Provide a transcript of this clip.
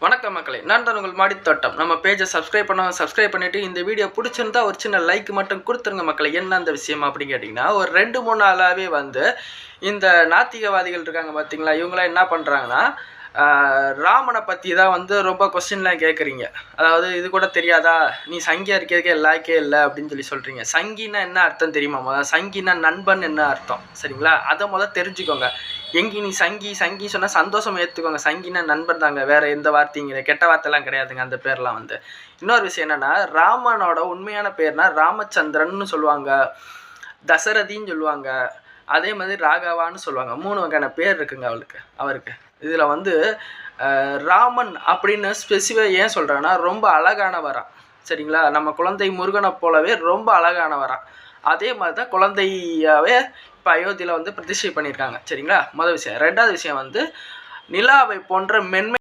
வணக்கம் மக்களே, நான் தான் உங்கள் மாடித்தோட்டம். நம்ம பேஜை சப்ஸ்கிரைப் பண்ணிவிட்டு இந்த வீடியோ பிடிச்சிருந்தா ஒரு சின்ன லைக் மட்டும் கொடுத்துருங்க மக்களே. என்ன அந்த விஷயம் அப்படின்னு கேட்டிங்கன்னா, ஒரு 2-3 நாளாகவே இந்த நாத்திகவாதிகள் இருக்காங்க பார்த்தீங்களா, இவங்களாம் என்ன பண்ணுறாங்கன்னா, ராமனை பற்றி தான் ரொம்ப கொஸ்டின்லாம் கேட்குறீங்க. அதாவது இது கூட தெரியாதா, நீ சங்கியாக இருக்கிறதுக்கே லாய்க்கே இல்லை அப்படின்னு சொல்கிறீங்க. சங்கின்னா என்ன அர்த்தம் தெரியுமா? சங்கின்னா நண்பன் என்ன அர்த்தம், சரிங்களா? அதை தெரிஞ்சுக்கோங்க. நீ சங்கி சொன்னால் சந்தோஷம் ஏற்றுக்கோங்க. சங்கினா நண்பன் தாங்க, வேறு எந்த வார்த்தைங்க கெட்ட வார்த்தைலாம் கிடையாதுங்க. அந்த பேர்லாம் இன்னொரு விஷயம் என்னென்னா, ராமனோட உண்மையான பேர்னா ராமச்சந்திரன்னு சொல்லுவாங்க, தசரதின்னு சொல்லுவாங்க, அதே மாதிரி ராகவான்னு சொல்லுவாங்க. 3 வகையான பேர் இருக்குங்க அவருக்கு. இதில் ராமன் அப்படின்னு ஸ்பெசிஃபிக்காக ஏன் சொல்கிறேன்னா, ரொம்ப அழகானவரா, சரிங்களா? நம்ம குழந்தை முருகனை போலவே ரொம்ப அழகானவரா. அதே மாதிரி தான் குழந்தையாவே இப்போ அயோத்தியில் பிரதிஷ்டை பண்ணியிருக்காங்க, சரிங்களா? முதல் விஷயம். 2வது விஷயம் நிலாவை போன்ற மென்மை